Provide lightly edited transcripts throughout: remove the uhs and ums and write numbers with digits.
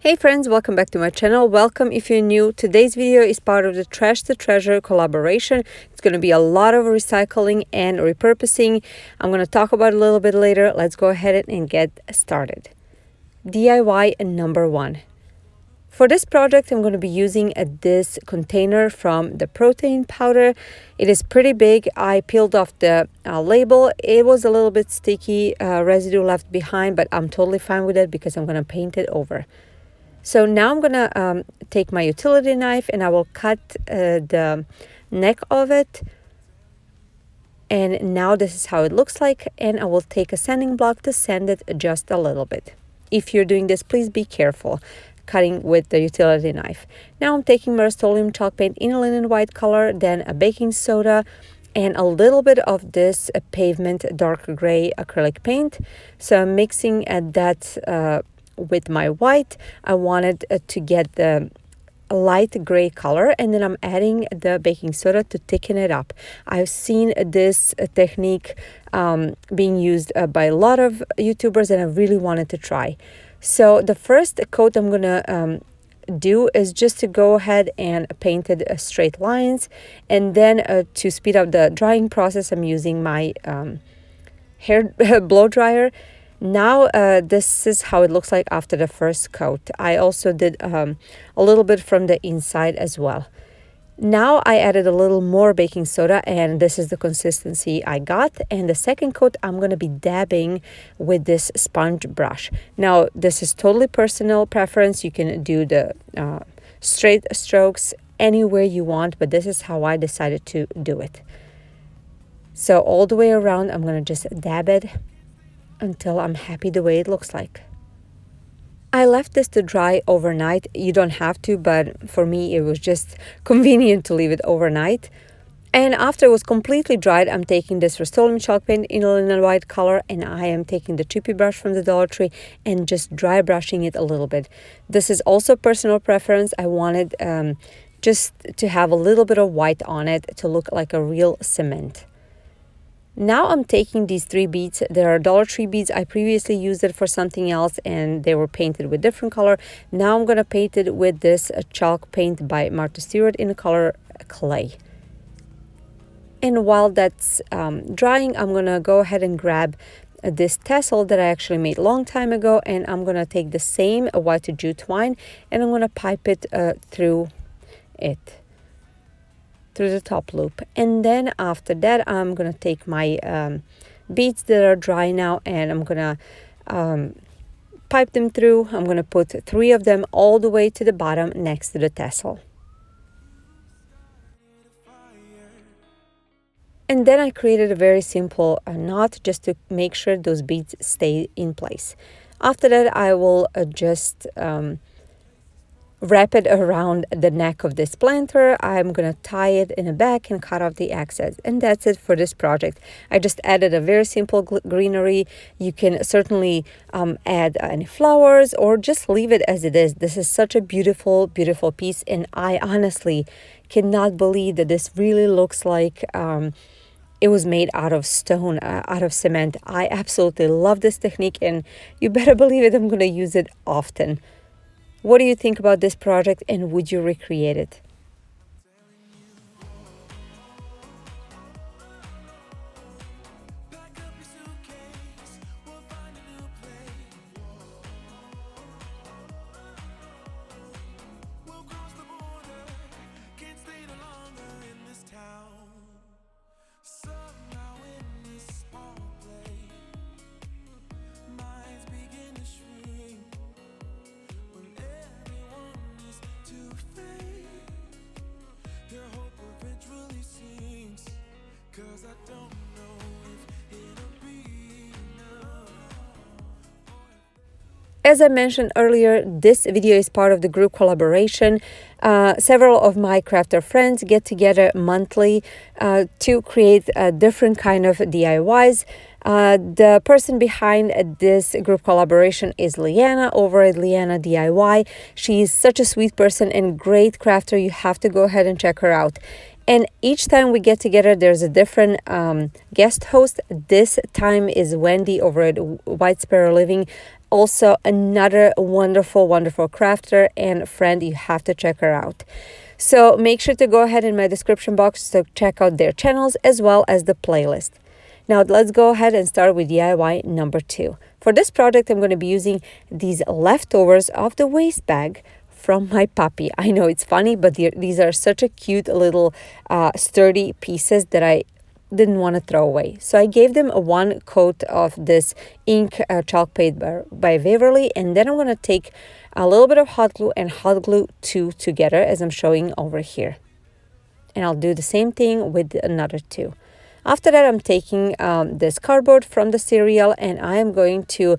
Hey friends, welcome back to my channel. Welcome if you're new. Today's video is part of the Trash to Treasure collaboration. It's going to be a lot of recycling and repurposing. I'm going to talk about it a little bit later. Let's go ahead and get started. DIY number 1. For this project, I'm going to be using this container from the protein powder. It is pretty big. I peeled off the label. It was a little bit sticky, residue left behind, but I'm totally fine with it because I'm going to paint it over. So now I'm going to take my utility knife and I will cut the neck of it. And now this is how it looks like. And I will take a sanding block to sand it just a little bit. If you're doing this, please be careful cutting with the utility knife. Now I'm taking my Rust-Oleum chalk paint in a linen white color, then a baking soda, and a little bit of this pavement dark gray acrylic paint. So I'm mixing that with my white. I wanted to get the light gray color, and then I'm adding the baking soda to thicken it up. I've seen this technique being used by a lot of YouTubers, and I really wanted to try. So the first coat I'm gonna do is just to go ahead and paint it straight lines, and then to speed up the drying process, I'm using my hair blow dryer. Now this is how it looks like after the first coat. I also did a little bit from the inside as well. Now I added a little more baking soda, and this is the consistency I got. And the second coat, I'm going to be dabbing with this sponge brush. Now this is totally personal preference. You can do the straight strokes anywhere you want, but this is how I decided to do it. So all the way around, I'm going to just dab it until I'm happy the way it looks like. I left this to dry overnight. You don't have to, but for me it was just convenient to leave it overnight. And after it was completely dried, I'm taking this Rust-Oleum chalk paint in a linen white color, and I am taking the chippy brush from the Dollar Tree and just dry brushing it a little bit. This is also personal preference. I wanted just to have a little bit of white on it to look like a real cement. Now I'm taking these 3 beads. There are Dollar Tree beads. I previously used it for something else and they were painted with different color. Now I'm going to paint it with this chalk paint by Martha Stewart in the color clay. And while that's drying, I'm going to go ahead and grab this tassel that I actually made a long time ago, and I'm going to take the same white jute twine and I'm going to pipe it through the top loop. And then after that, I'm gonna take my beads that are dry now, and I'm gonna pipe them through. I'm gonna put 3 of them all the way to the bottom next to the tassel. And then I created a very simple knot just to make sure those beads stay in place. After that, I will just wrap it around the neck of this planter. I'm gonna tie it in the back and cut off the excess, and that's it for this project. I just added a very simple greenery. You can certainly add any flowers or just leave it as it is. This is such a beautiful piece, and I honestly cannot believe that this really looks like it was made out of stone, out of cement. I absolutely love this technique, and you better believe it, I'm gonna use it often. What do you think about this project, and would you recreate it? As I mentioned earlier, this video is part of the group collaboration. Several of my crafter friends get together monthly to create different kind of DIYs. The person behind this group collaboration is Liyana over at Liyana DIY. She is such a sweet person and great crafter. You have to go ahead and check her out. And each time we get together, there's a different guest host. This time is Wendy over at White Sparrow Living. Also, another wonderful, wonderful crafter and friend. You have to check her out. So make sure to go ahead in my description box to check out their channels as well as the playlist. Now let's go ahead and start with DIY number 2. For this project, I'm going to be using these leftovers of the waste bag from my puppy. I know it's funny, but these are such a cute little sturdy pieces that I didn't want to throw away. So I gave them a 1 coat of this ink chalk paint by Waverly, and then I'm going to take a little bit of hot glue and hot glue 2 together as I'm showing over here. And I'll do the same thing with another 2. After that, I'm taking this cardboard from the cereal, and I am going to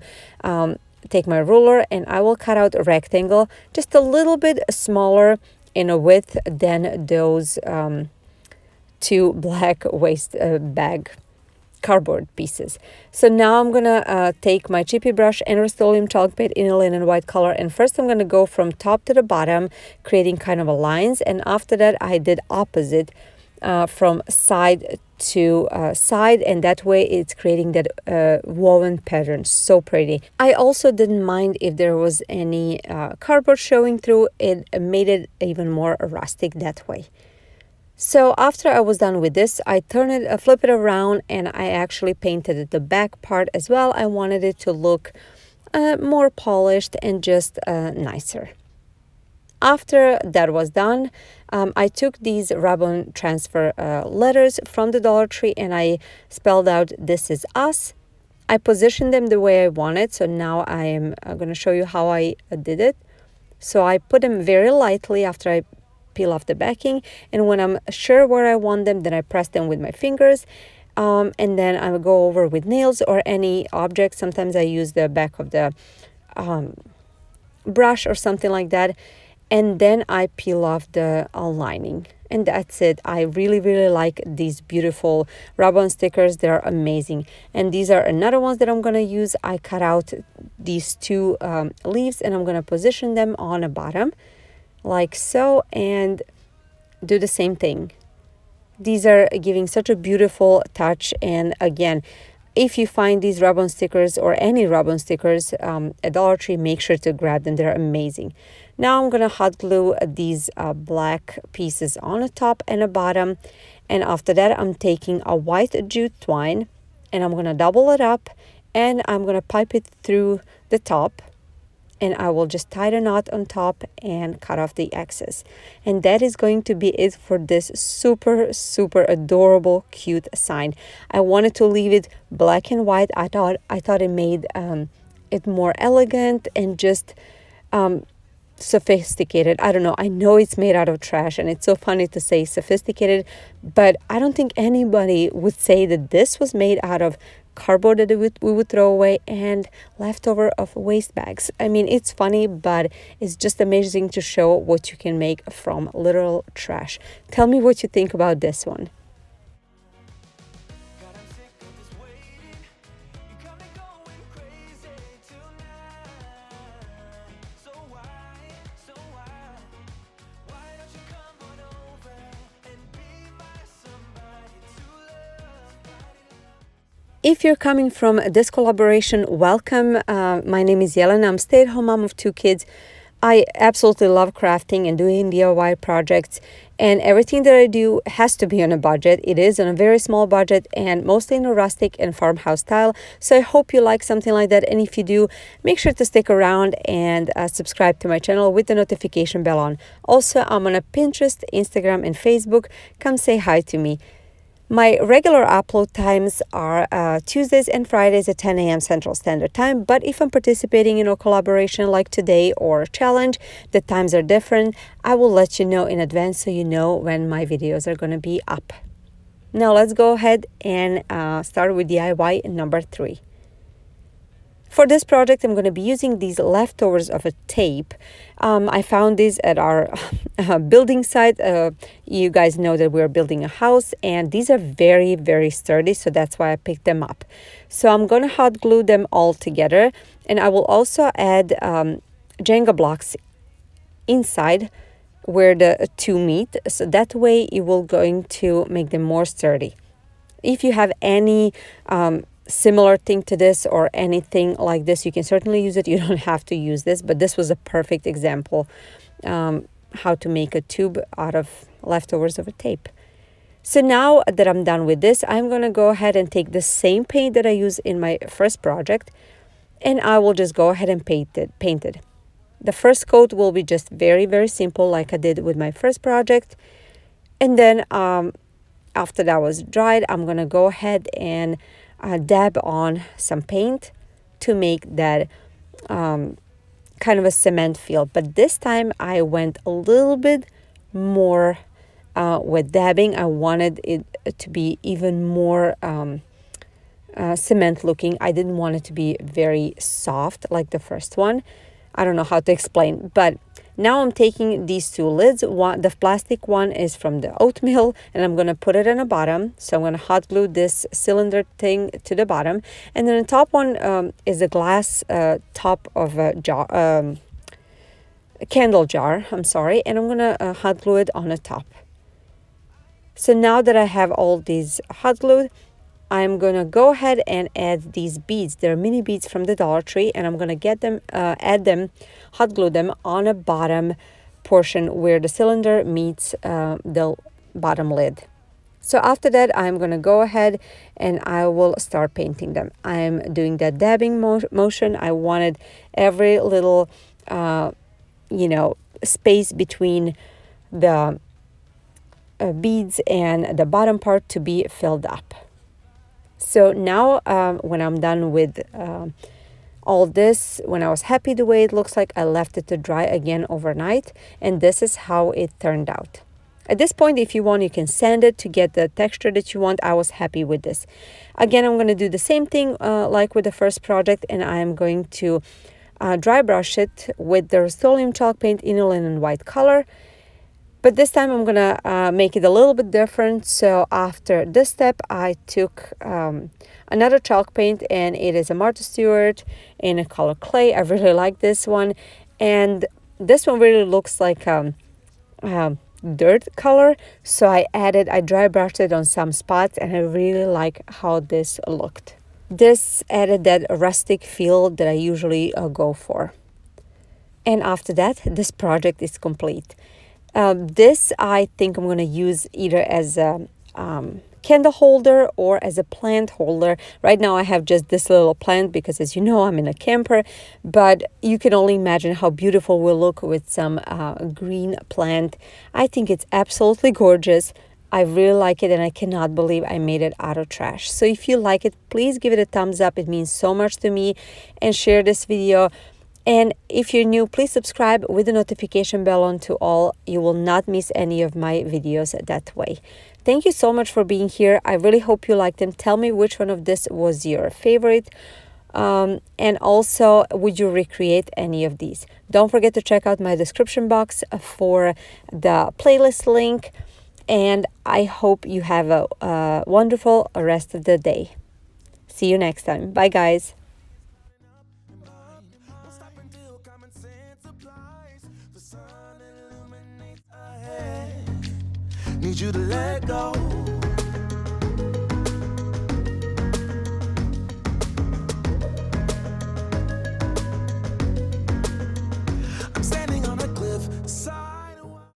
take my ruler and I will cut out a rectangle just a little bit smaller in a width than those 2 black waste bag cardboard pieces. So now I'm gonna take my chippy brush and Rust-Oleum chalk paint in a linen white color, and first I'm gonna go from top to the bottom, creating kind of a lines, and after that I did opposite from side to side, and that way it's creating that woven pattern. So pretty. I also didn't mind if there was any cardboard showing through. It made it even more rustic that way. So after I was done with this, I flip it around, and I actually painted the back part as well. I wanted it to look more polished and just nicer. After that was done, I took these ribbon transfer letters from the Dollar Tree and I spelled out "This is us." I positioned them the way I wanted, so now I am going to show you how I did it. So I put them very lightly after I peel off the backing, and when I'm sure where I want them, then I press them with my fingers, and then I will go over with nails or any object. Sometimes I use the back of the brush or something like that, and then I peel off the lining, and that's it. I really like these beautiful rub-on stickers. They're amazing, and these are another ones that I'm going to use. I cut out these 2 leaves, and I'm going to position them on the bottom like so, and do the same thing. These are giving such a beautiful touch, and again, if you find these rub-on stickers or any rub-on stickers at Dollar Tree, make sure to grab them. They're amazing. Now I'm gonna hot glue these black pieces on the top and the bottom, and after that I'm taking a white jute twine and I'm gonna double it up, and I'm gonna pipe it through the top, and I will just tie the knot on top and cut off the excess. And that is going to be it for this super adorable, cute sign. I wanted to leave it black and white. I thought it made it more elegant and just sophisticated. I don't know. I know it's made out of trash, and it's so funny to say sophisticated, but I don't think anybody would say that this was made out of cardboard that we would throw away and leftover of waste bags. I mean, it's funny, but it's just amazing to show what you can make from literal trash. Tell me what you think about this one. If you're coming from this collaboration, welcome. My name is Jelena. I'm a stay-at-home mom of 2 kids. I absolutely love crafting and doing DIY projects, and everything that I do has to be on a budget. It is on a very small budget and mostly in a rustic and farmhouse style. So I hope you like something like that, and if you do, make sure to stick around and subscribe to my channel with the notification bell on. Also, I'm on a Pinterest, Instagram, and Facebook. Come say hi to me. My regular upload times are Tuesdays and Fridays at 10 a.m. Central Standard Time, but if I'm participating in a collaboration like today or a challenge, the times are different. I will let you know in advance so you know when my videos are going to be up. Now let's go ahead and start with DIY number 3. For this project, I'm going to be using these leftovers of a tape. I found these at our building site. You guys know that we're building a house, and these are very, very sturdy, so that's why I picked them up. So I'm going to hot glue them all together, and I will also add Jenga blocks inside where the 2 meet, so that way it will going to make them more sturdy. If you have any similar thing to this or anything like this, you can certainly use it. You don't have to use this, but this was a perfect example how to make a tube out of leftovers of a tape. So now that I'm done with this, I'm going to go ahead and take the same paint that I used in my first project, and I will just go ahead and paint it. The first coat will be just very, very simple like I did with my first project. And then after that was dried, I'm going to go ahead and dab on some paint to make that kind of a cement feel. But this time I went a little bit more with dabbing. I wanted it to be even more cement looking. I didn't want it to be very soft like the first one. I don't know how to explain, but now I'm taking these two lids. The plastic one is from the oatmeal, and I'm going to put it on the bottom. So I'm going to hot glue this cylinder thing to the bottom. And then the top one is a glass top of a jar, a candle jar, I'm sorry. And I'm going to hot glue it on the top. So now that I have all these hot glued, I'm going to go ahead and add these beads. They're mini beads from the Dollar Tree, and I'm going to get them, add them, hot glue them on a bottom portion where the cylinder meets the bottom lid. So after that, I'm going to go ahead and I will start painting them. I'm doing that dabbing motion. I wanted every little, space between the beads and the bottom part to be filled up. So now when I'm done with all this, when I was happy the way it looks like, I left it to dry again overnight, and this is how it turned out. At this point, if you want, you can sand it to get the texture that you want. I was happy with this. Again, I'm going to do the same thing like with the first project, and I'm going to dry brush it with the Rust-Oleum chalk paint in a linen white color. But this time I'm going to make it a little bit different. So after this step, I took another chalk paint, and it is a Martha Stewart in a color clay. I really like this one. And this one really looks like dirt color. So I dry brushed it on some spots, and I really like how this looked. This added that rustic feel that I usually go for. And after that, this project is complete. This I think I'm going to use either as a candle holder or as a plant holder. Right now I have just this little plant because, as you know, I'm in a camper, but you can only imagine how beautiful it will look with some green plant. I think it's absolutely gorgeous. I really like it, and I cannot believe I made it out of trash. So if you like it, please give it a thumbs up. It means so much to me, and share this video. And if you're new, please subscribe with the notification bell on to all. You will not miss any of my videos that way. Thank you so much for being here. I really hope you liked them. Tell me which one of this was your favorite. And also, would you recreate any of these? Don't forget to check out my description box for the playlist link. And I hope you have a wonderful rest of the day. See you next time. Bye, guys. Need you to let go.